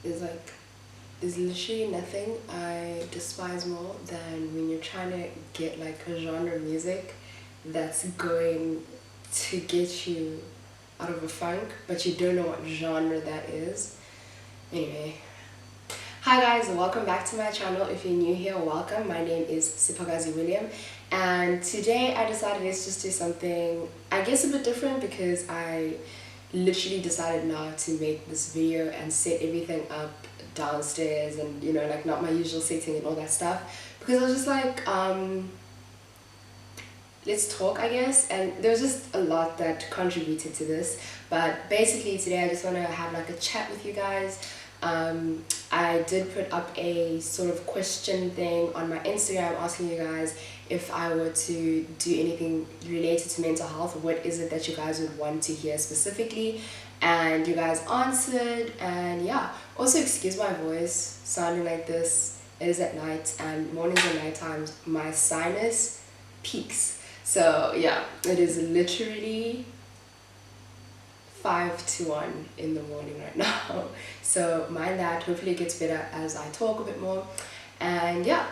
there's literally nothing I despise more than when you're trying to get like a genre music that's going to get you out of a funk, but you don't know what genre that is. Anyway, hi guys, welcome back to my channel. If you're new here, welcome. My name is Sipagazi William, and today I decided let's just do something I guess a bit different, because I literally decided now to make this video and set everything up downstairs, and you know, like not my usual setting and all that stuff, because I was just like let's talk, I guess. And there's just a lot that contributed to this, but basically today I just want to have like a chat with you guys. I did put up a sort of question thing on my Instagram asking you guys if I were to do anything related to mental health, what is it that you guys would want to hear specifically, and you guys answered. And yeah, also excuse my voice sounding like this. It is at night, and mornings and night times my sinus peaks. So yeah, it is literally 5 to 1 in the morning right now. So mind that. Hopefully it gets better as I talk a bit more. And yeah.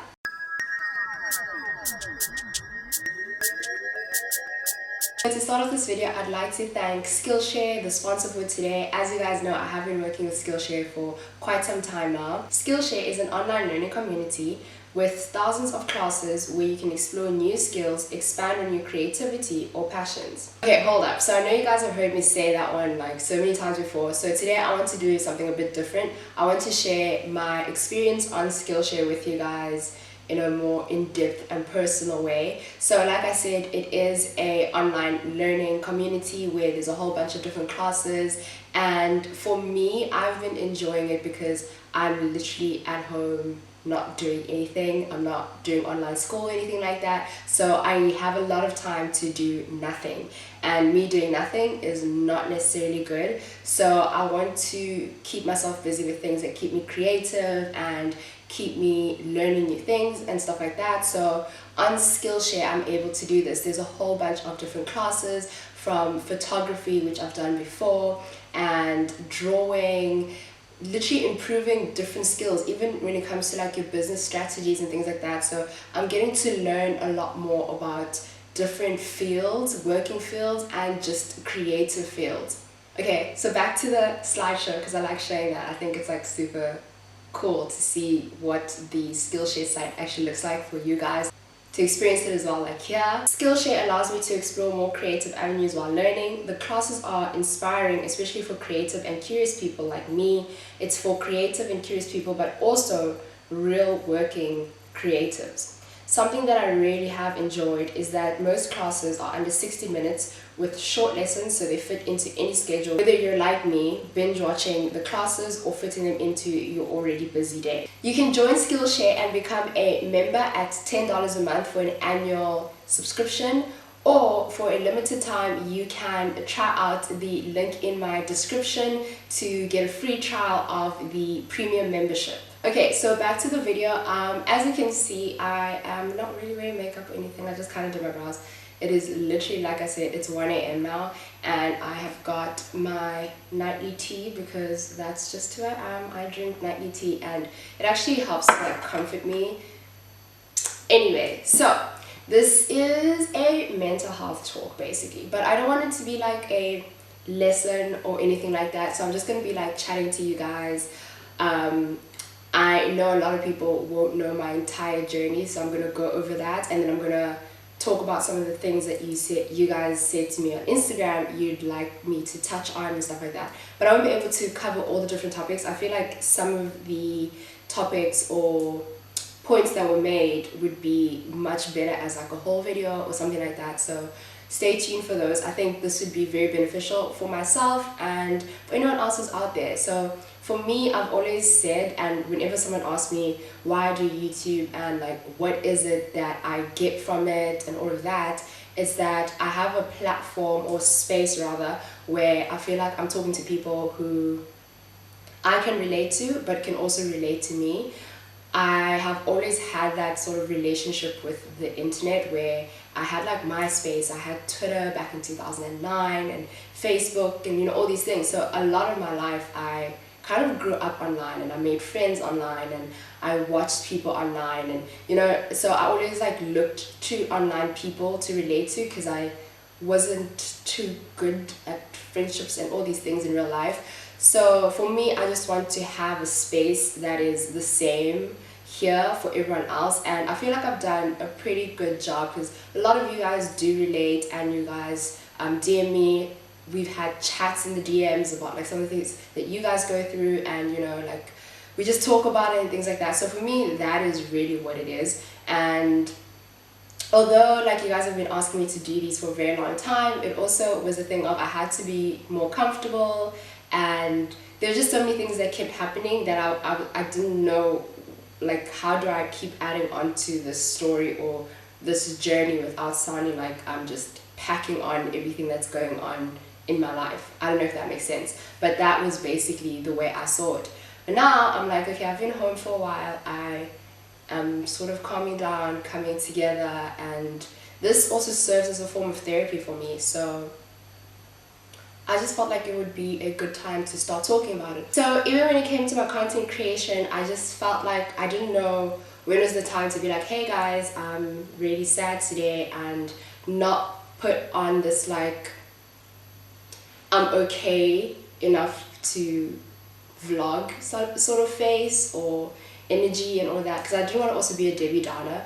So to start off this video, I'd like to thank Skillshare, the sponsor for today. As you guys know, I have been working with Skillshare for quite some time now. Skillshare is an online learning community with thousands of classes where you can explore new skills, expand on your creativity or passions. Okay, hold up. So I know you guys have heard me say that one like so many times before. So today I want to do something a bit different. I want to share my experience on Skillshare with you guys in a more in-depth and personal way. So like I said, it is a online learning community where there's a whole bunch of different classes, and for me, I've been enjoying it because I'm literally at home not doing anything. I'm not doing online school or anything like that, so I have a lot of time to do nothing, and me doing nothing is not necessarily good. So I want to keep myself busy with things that keep me creative and keep me learning new things and stuff like that. So on Skillshare I'm able to do this. There's a whole bunch of different classes, from photography, which I've done before, and drawing, literally improving different skills, even when it comes to like your business strategies and things like that. So I'm getting to learn a lot more about different fields, working fields, and just creative fields. Okay, so back to the slideshow, because I like showing that. I think it's like super cool to see what the Skillshare site actually looks like for you guys to experience it as well. Like here, Skillshare allows me to explore more creative avenues while learning. The classes are inspiring, especially for creative and curious people like me. It's for creative and curious people, but also real working creatives. Something that I really have enjoyed is that most classes are under 60 minutes with short lessons, so they fit into any schedule, whether you're like me, binge watching the classes or fitting them into your already busy day. You can join Skillshare and become a member at $10 a month for an annual subscription, or for a limited time you can try out the link in my description to get a free trial of the premium membership. Okay, so back to the video. As you can see, I am not really wearing makeup or anything. I just kind of did my brows. It is literally, like I said, it's 1 a.m. now, and I have got my nightly tea, because that's just who I am. I drink nightly tea, and it actually helps to like comfort me. Anyway, so this is a mental health talk basically, but I don't want it to be like a lesson or anything like that. So I'm just gonna be like chatting to you guys. I know a lot of people won't know my entire journey, so I'm gonna go over that, and then I'm gonna talk about some of the things that you guys said to me on Instagram you'd like me to touch on and stuff like that. But I won't be able to cover all the different topics. I feel like some of the topics or points that were made would be much better as like a whole video or something like that. So stay tuned for those. I think this would be very beneficial for myself and for anyone else who's out there. So for me, I've always said, and whenever someone asks me why I do YouTube and like what is it that I get from it and all of that, it's that I have a platform, or space rather, where I feel like I'm talking to people who I can relate to but can also relate to me. I have always had that sort of relationship with the internet, where I had like MySpace, I had Twitter back in 2009 and Facebook and you know all these things. So a lot of my life I kind of grew up online, and I made friends online, and I watched people online, and you know, so I always like looked to online people to relate to, because I wasn't too good at friendships and all these things in real life. So for me, I just want to have a space that is the same here for everyone else, and I feel like I've done a pretty good job, because a lot of you guys do relate, and you guys DM me. We've had chats in the DMs about like some of the things that you guys go through, and you know, like we just talk about it and things like that. So for me, that is really what it is. And although like you guys have been asking me to do these for a very long time, it also was a thing of I had to be more comfortable, and there's just so many things that kept happening that I didn't know, like how do I keep adding on to this story or this journey without sounding like I'm just packing on everything that's going on in my life. I don't know if that makes sense, but that was basically the way I saw it. But now I'm like, okay, I've been home for a while, I am sort of calming down, coming together, and this also serves as a form of therapy for me. So I just felt like it would be a good time to start talking about it. So even when it came to my content creation, I just felt like I didn't know when was the time to be like, hey guys, I'm really sad today, and not put on this like I'm okay enough to vlog sort of face or energy and all that, because I didn't want to also be a Debbie Downer.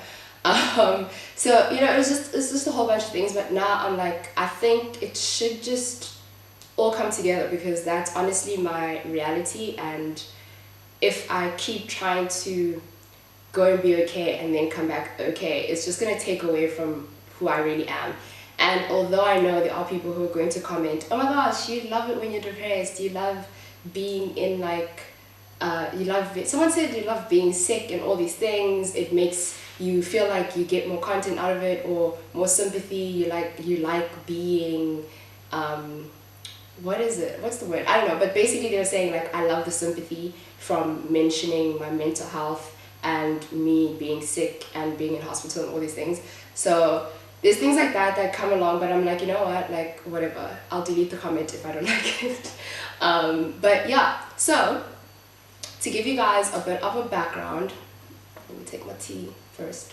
So you know, it's just a whole bunch of things. But now I'm like, I think it should just all come together, because that's honestly my reality, and if I keep trying to go and be okay and then come back okay, it's just gonna take away from who I really am. And although I know there are people who are going to comment, oh my gosh, you love it when you're depressed, you love being in like someone said you love being sick and all these things, it makes you feel like you get more content out of it or more sympathy, you like being what's the word, I don't know, but basically they were saying like I love the sympathy from mentioning my mental health and me being sick and being in hospital and all these things. So there's things like that come along, but I'm like, you know what, like whatever, I'll delete the comment if I don't like it. But yeah, so to give you guys a bit of a background, let me take my tea first.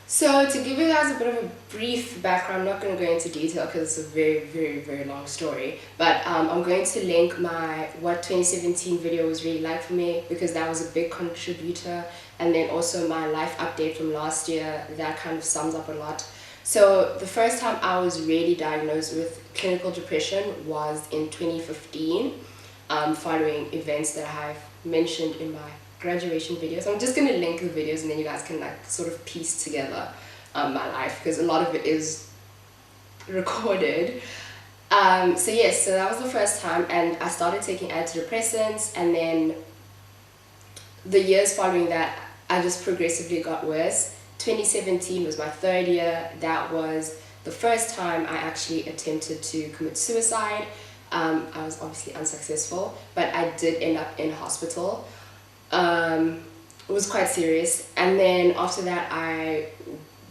So to give you guys a bit of a brief background, I'm not going to go into detail because it's a very, very, very long story, but I'm going to link my what 2017 video was really like for me, because that was a big contributor, and then also my life update from last year, that kind of sums up a lot. So the first time I was really diagnosed with clinical depression was in 2015, following events that I've mentioned in my graduation video. So I'm just going to link the videos, and then you guys can like sort of piece together my life, because a lot of it is recorded. So yes, so that was the first time, and I started taking antidepressants, and then the years following that I just progressively got worse. 2017 was my third year. That was the first time I actually attempted to commit suicide. I was obviously unsuccessful, but I did end up in hospital. It was quite serious, and then after that I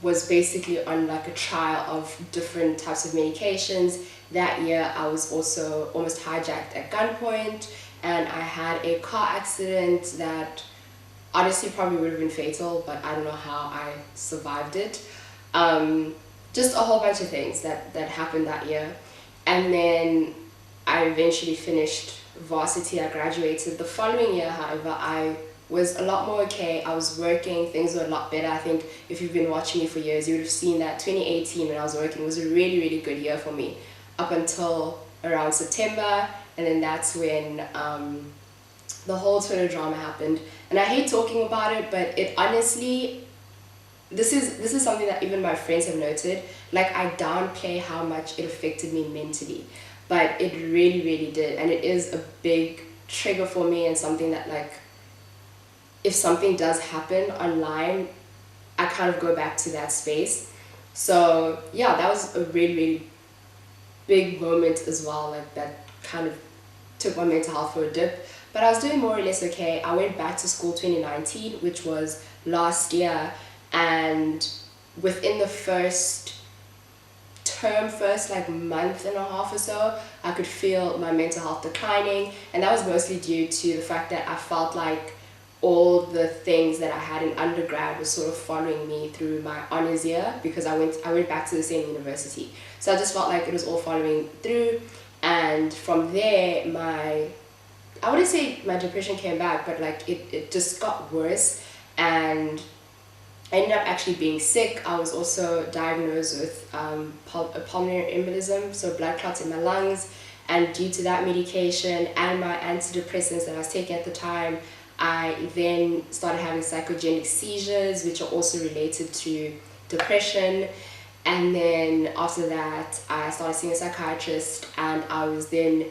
was basically on like a trial of different types of medications. That year I was also almost hijacked at gunpoint, and I had a car accident that honestly probably would have been fatal, but I don't know how I survived it. Just a whole bunch of things that happened that year. And then I eventually finished varsity, I graduated. The following year, however, I was a lot more okay. I was working, things were a lot better. I think if you've been watching me for years, you would have seen that 2018 when I was working was a really, really good year for me, up until around September, and then that's when the whole Twitter drama happened. And I hate talking about it, but it honestly, this is something that even my friends have noted. Like, I downplay how much it affected me mentally, but it really, really did. And it is a big trigger for me, and something that, like, if something does happen online, I kind of go back to that space. So yeah, that was a really, really big moment as well. Like, that kind of took my mental health for a dip. But I was doing more or less okay. I went back to school 2019, which was last year, and within the first term first like month and a half or so, I could feel my mental health declining, and that was mostly due to the fact that I felt like all the things that I had in undergrad was sort of following me through my honors year, because I went back to the same university. So I just felt like it was all following through, and from there I wouldn't say my depression came back, but like it just got worse, and I ended up actually being sick. I was also diagnosed with pulmonary embolism, so blood clots in my lungs, and due to that medication and my antidepressants that I was taking at the time, I then started having psychogenic seizures, which are also related to depression. And then after that, I started seeing a psychiatrist, and I was then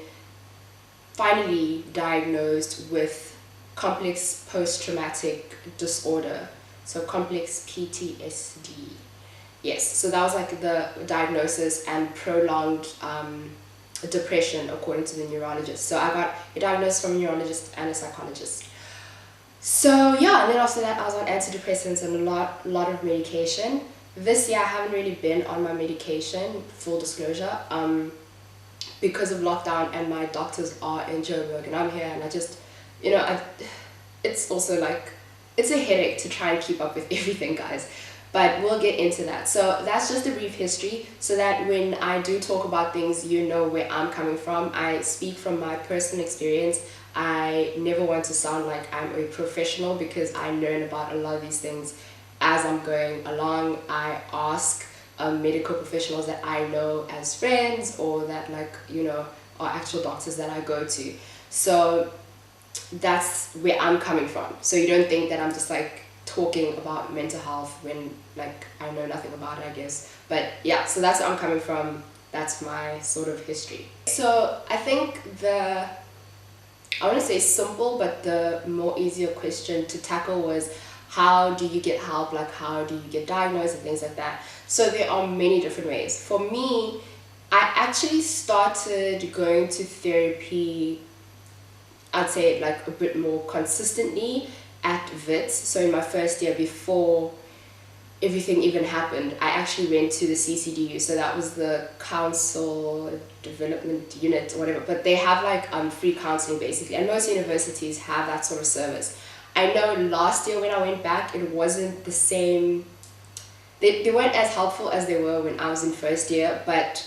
finally diagnosed with complex post-traumatic disorder, so complex PTSD. Yes, so that was like the diagnosis, and prolonged depression according to the neurologist. So I got a diagnosis from a neurologist and a psychologist. So yeah, and then after that I was on antidepressants and a lot of medication. This year I haven't really been on my medication, full disclosure, because of lockdown, and my doctors are in Joburg and I'm here, and I just, it's also like, it's a headache to try and keep up with everything, guys. But we'll get into that. So that's just a brief history, so that when I do talk about things, you know where I'm coming from. I speak from my personal experience. I never want to sound like I'm a professional, because I learn about a lot of these things as I'm going along. I ask medical professionals that I know as friends, or that are actual doctors that I go to. So that's where I'm coming from. So you don't think that I'm just like talking about mental health when like I know nothing about it, I guess. But yeah, so that's where I'm coming from. That's my sort of history. So I think I want to say simple, but the more easier question to tackle was, how do you get help? Like, how do you get diagnosed and things like that? So there are many different ways. For me, I actually started going to therapy, I'd say like a bit more consistently at WITS. So in my first year, before everything even happened, I actually went to the CCDU. So that was the Council Development Unit or whatever, but they have like free counseling basically, and most universities have that sort of service. I know last year when I went back, it wasn't the same. They weren't as helpful as they were when I was in first year, but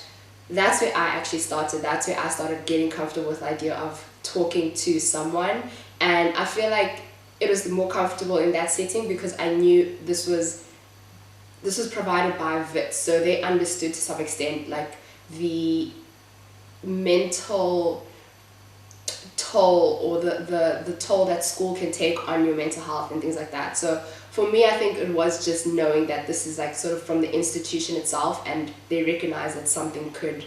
that's where I actually started. That's where I started getting comfortable with the idea of talking to someone, and I feel like it was more comfortable in that setting because I knew this was provided by WITS, so they understood to some extent like the mental toll, or the toll that school can take on your mental health and things like that. So for me, I think it was just knowing that this is like sort of from the institution itself, and they recognize that something could,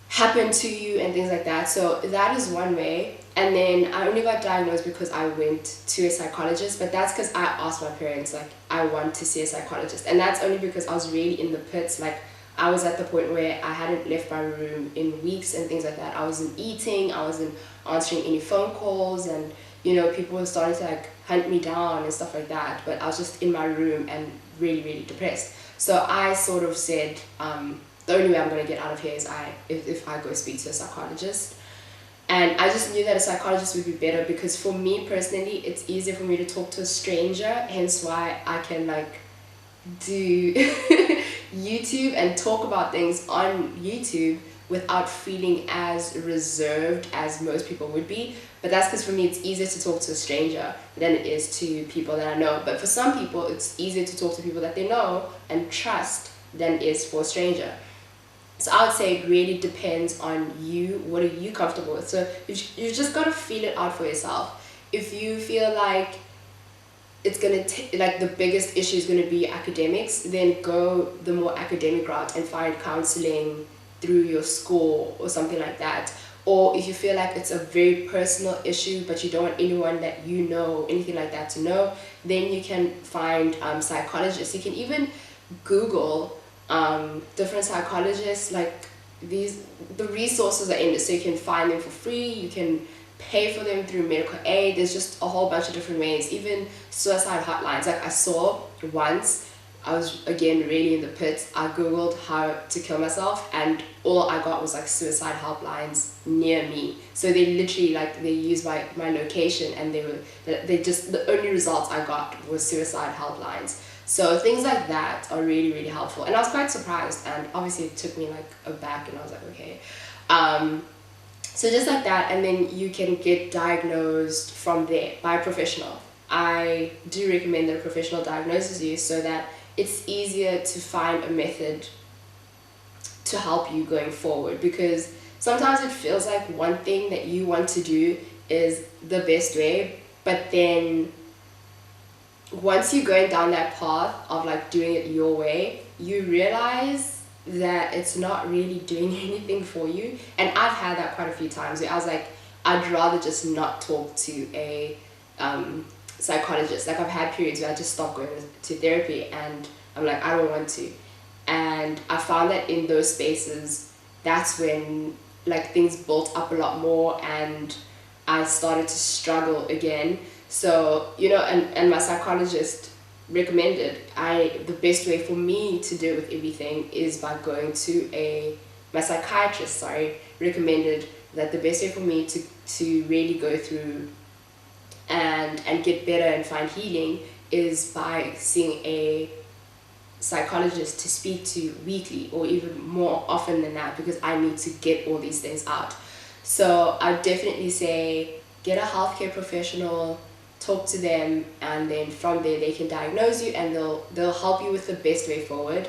happen to you and things like that. So that is one way. And then I only got diagnosed because I went to a psychologist, but that's because I asked my parents, like, I want to see a psychologist. And that's only because I was really in the pits. Like, I was at the point where I hadn't left my room in weeks and things like that. I wasn't eating, I wasn't answering any phone calls, and people were starting to like hunt me down and stuff like that. But I was just in my room and really, really depressed. So I sort of said, the only way I'm going to get out of here is if I go speak to a psychologist. And I just knew that a psychologist would be better, because for me personally, it's easier for me to talk to a stranger, hence why I can like do YouTube and talk about things on YouTube without feeling as reserved as most people would be. But that's because for me it's easier to talk to a stranger than it is to people that I know. But for some people it's easier to talk to people that they know and trust than it is for a stranger. So I would say it really depends on you. What are you comfortable with? So you just got to feel it out for yourself. If you feel like it's going to like the biggest issue is going to be academics, then go the more academic route and find counseling through your school or something like that. Or if you feel like it's a very personal issue but you don't want anyone that anything like that to know, then you can find psychologists. You can even Google different psychologists. Like the resources are in it, so you can find them for free, you can pay for them through medical aid. There's just a whole bunch of different ways, even suicide hotlines. Like I saw once I was again really in the pits. I googled how to kill myself, and all I got was like suicide helplines near me. So they literally like they used my location, and they just, the only results I got was suicide helplines. So things like that are really, really helpful, and I was quite surprised, and obviously it took me like aback, and I was like, okay. So just like that, and then you can get diagnosed from there by a professional. I do recommend that a professional diagnoses you so that it's easier to find a method to help you going forward, because sometimes it feels like one thing that you want to do is the best way, but then once you're going down that path of like doing it your way, you realize that it's not really doing anything for you. And I've had that quite a few times where I was like, I'd rather just not talk to a psychologist. Like I've had periods where I just stopped going to therapy, and I'm like, I don't want to. And I found that in those spaces, that's when like things built up a lot more, and I started to struggle again. So, you know, and my psychologist recommended the best way for me to deal with everything is by going to my psychiatrist, recommended that the best way for me to really go through and get better and find healing is by seeing a psychologist to speak to weekly, or even more often than that, because I need to get all these things out. So I definitely say get a healthcare professional, talk to them, and then from there they can diagnose you, and they'll help you with the best way forward.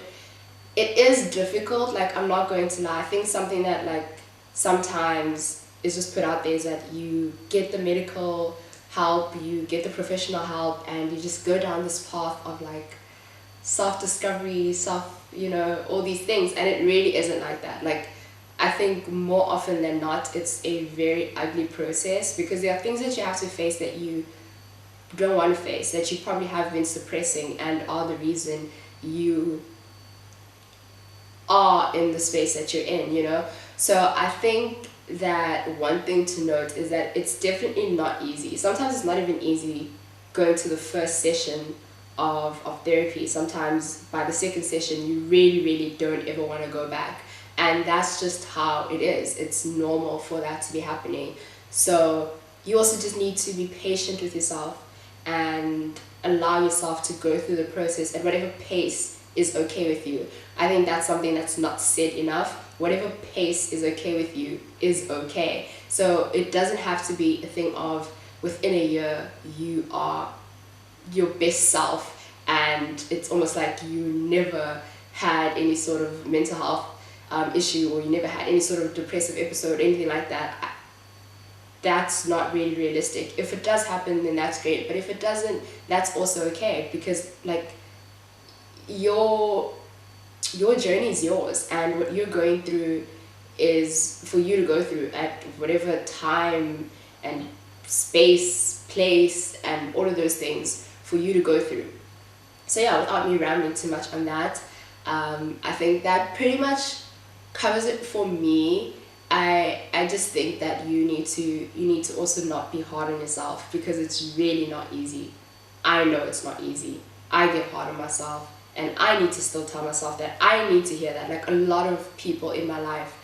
It is difficult, like I'm not going to lie. I think something that like sometimes is just put out there is that you get the medical help, you get the professional help, and you just go down this path of like self-discovery, all these things, and it really isn't like that. Like I think more often than not it's a very ugly process, because there are things that you have to face that you don't want to face, that you probably have been suppressing, and are the reason you are in the space that you're in. So I think that one thing to note is that it's definitely not easy. Sometimes it's not even easy going to the first session of therapy. Sometimes by the second session you really, really don't ever want to go back, and that's just how it is. It's normal for that to be happening. So you also just need to be patient with yourself and allow yourself to go through the process at whatever pace is okay with you. I think that's something that's not said enough. Whatever pace is okay with you is okay. So it doesn't have to be a thing of within a year you are your best self, and it's almost like you never had any sort of mental health issue, or you never had any sort of depressive episode, anything like that. That's not really realistic. If it does happen, then that's great, but if it doesn't, that's also okay, because like your journey is yours, and what you're going through is for you to go through at whatever time and space, place, and all of those things for you to go through. So yeah, without me rambling too much on that, I think that pretty much covers it for me. I just think that you need to also not be hard on yourself, because it's really not easy. I know it's not easy. I get hard on myself, and I need to still tell myself that. I need to hear that. Like a lot of people in my life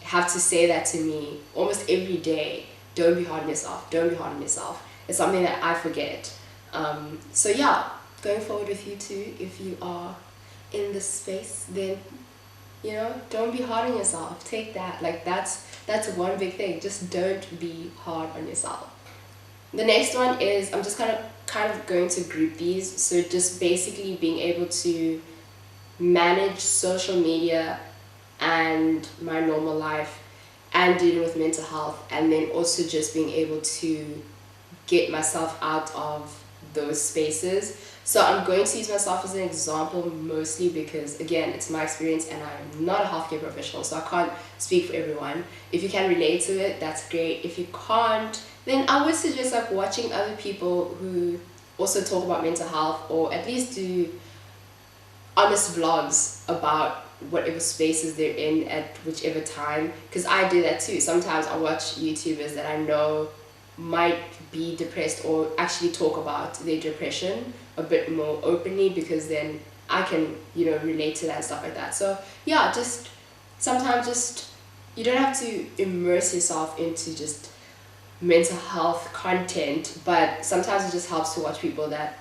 have to say that to me almost every day. Don't be hard on yourself. Don't be hard on yourself. It's something that I forget. So yeah, going forward with you too, if you are in this space, then don't be hard on yourself. Take that. Like that's one big thing. Just don't be hard on yourself. The next one is, I'm just kind of going to group these. So just basically being able to manage social media and my normal life, and dealing with mental health, and then also just being able to get myself out of those spaces. So I'm going to use myself as an example mostly because, again, it's my experience and I'm not a healthcare professional, so I can't speak for everyone. If you can relate to it, that's great. If you can't, then I would suggest like watching other people who also talk about mental health, or at least do honest vlogs about whatever spaces they're in at whichever time, because I do that too. Sometimes I watch YouTubers that I know might be depressed, or actually talk about their depression a bit more openly, because then I can, you know, relate to that and stuff like that. So yeah, just sometimes just you don't have to immerse yourself into just mental health content, but sometimes it just helps to watch people that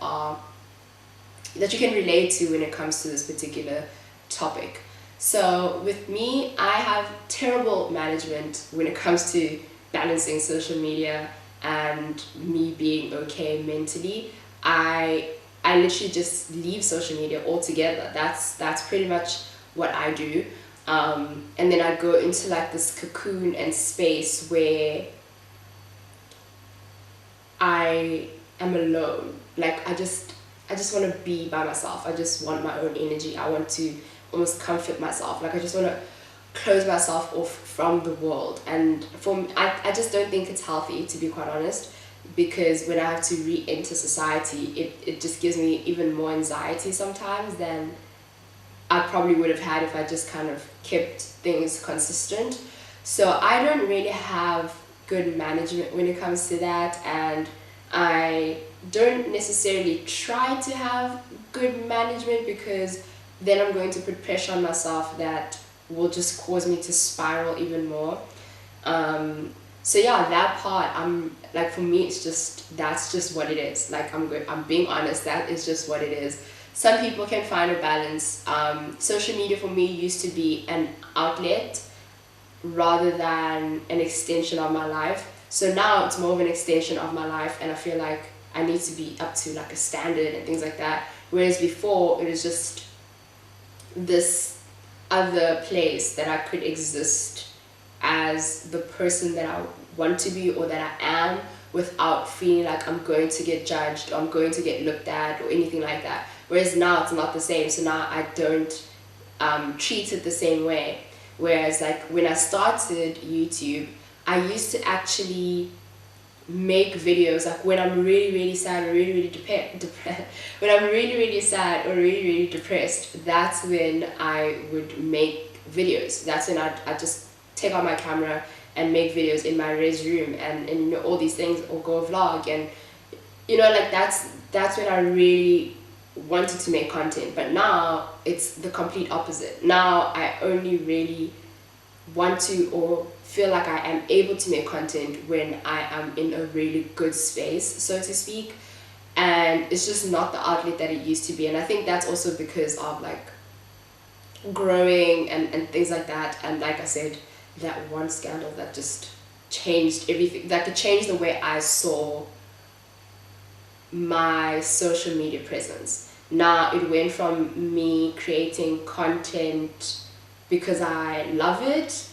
you can relate to when it comes to this particular topic. So with me, I have terrible management when it comes to balancing social media and me being okay mentally. I literally just leave social media altogether. That's pretty much what I do. And then I go into like this cocoon and space where I am alone. Like I just want to be by myself. I just want my own energy. I want to almost comfort myself. Like I just want to close myself off from the world. And for me, I just don't think it's healthy, to be quite honest, because when I have to re-enter society, it just gives me even more anxiety sometimes than I probably would have had if I just kind of kept things consistent. So I don't really have good management when it comes to that, and I don't necessarily try to have good management because then I'm going to put pressure on myself that will just cause me to spiral even more. So yeah, that part, I'm like, for me, it's just, that's just what it is. Like I'm being honest, that is just what it is. Some people can find a balance. Social media for me used to be an outlet rather than an extension of my life. So now it's more of an extension of my life, and I feel like I need to be up to like a standard and things like that. Whereas before it was just this other place that I could exist as the person that I want to be or that I am, without feeling like I'm going to get judged or I'm going to get looked at or anything like that. Whereas now it's not the same. So now I don't treat it the same way. Whereas like when I started YouTube, I used to actually make videos like when I'm really sad or really when I'm really sad or really depressed. That's when I would make videos. That's when I just take out my camera and make videos in my res room and you know, all these things, or go vlog, and you know, like that's when I really wanted to make content. But now it's the complete opposite. Now I only really want to or feel like I am able to make content when I am in a really good space, so to speak, and it's just not the outlet that it used to be. And I think that's also because of like growing and things like that. And like I said, that one scandal that just changed everything, that could change the way I saw my social media presence. Now it went from me creating content because I love it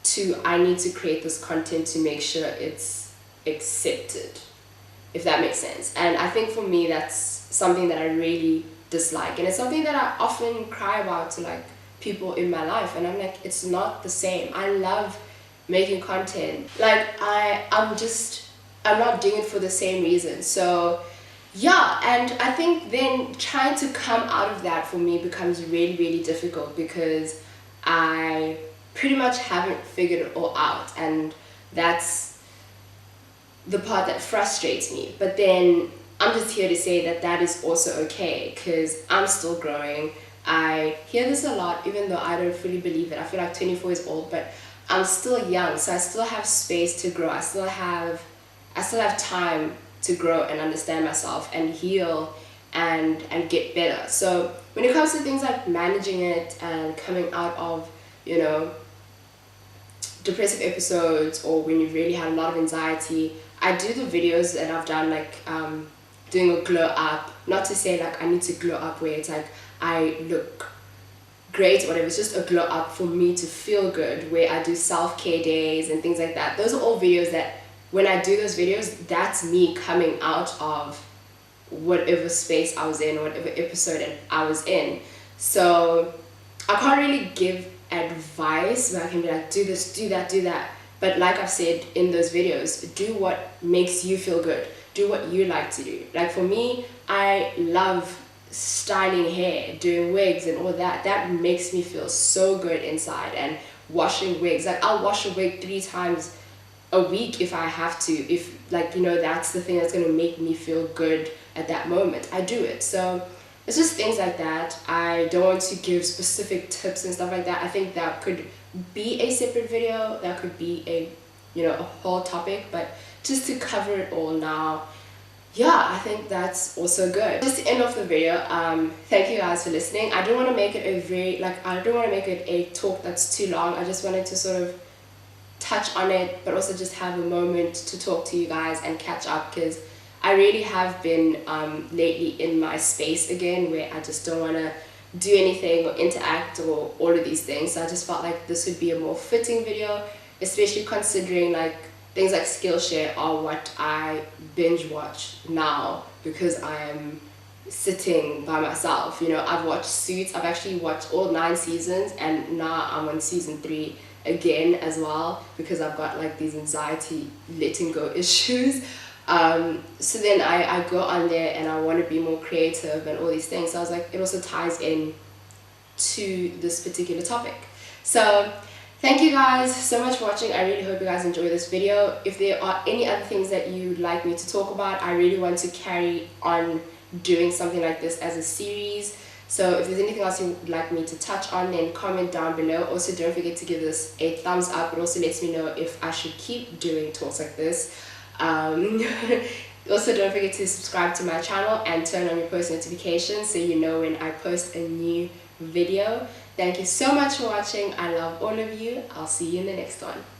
to I need to create this content to make sure it's accepted, if that makes sense. And I think for me that's something that I really dislike, and it's something that I often cry about to like people in my life, and I'm like, it's not the same. I love making content. Like I'm not doing it for the same reason. So yeah, and I think then trying to come out of that for me becomes really difficult because I pretty much haven't figured it all out, and that's the part that frustrates me. But then I'm just here to say that that is also okay, because I'm still growing. I hear this a lot, even though I don't fully believe it. I feel like 24 is old, but I'm still young, so I still have space to grow. I still have time to grow and understand myself and heal and get better. So when it comes to things like managing it and coming out of, you know, depressive episodes, or when you've really had a lot of anxiety, I do the videos that I've done, like doing a glow up. Not to say like I need to glow up where it's like I look great or whatever. It's just a glow up for me to feel good, where I do self-care days and things like that. Those are all videos that when I do those videos, that's me coming out of whatever space I was in, whatever episode I was in. So I can't really give advice where I can be like, do this, do that. But like I've said in those videos, do what makes you feel good. Do what you like to do. Like for me, I love styling hair, doing wigs and all that. That makes me feel so good inside. And washing wigs, like I'll wash a wig 3 times a week if I have to, if like, you know, that's the thing that's going to make me feel good at that moment. I do it. So It's just things like that. I don't want to give specific tips and stuff like that. I think that could be a separate video, that could be a, you know, a whole topic, but just to cover it all now, yeah, I think that's also good. Just to end off the video, thank you guys for listening. I don't want to make it a very, like, I don't want to make it a talk that's too long. I just wanted to sort of touch on it, but also just have a moment to talk to you guys and catch up, because I really have been lately in my space again where I just don't want to do anything or interact or all of these things. So I just felt like this would be a more fitting video, especially considering like things like Skillshare are what I binge watch now because I am sitting by myself. You know, I've watched Suits, I've actually watched all 9 seasons, and now I'm on season 3 again as well because I've got like these anxiety letting go issues. So then I go on there and I want to be more creative and all these things. So I was like, it also ties in to this particular topic. So thank you guys so much for watching. I really hope you guys enjoy this video. If there are any other things that you'd like me to talk about, I really want to carry on doing something like this as a series. So if there's anything else you'd like me to touch on, then comment down below. Also, don't forget to give this a thumbs up. It also lets me know if I should keep doing talks like this. Also, don't forget to subscribe to my channel and turn on your post notifications so you know when I post a new video. Thank you so much for watching. I love all of you. I'll see you in the next one.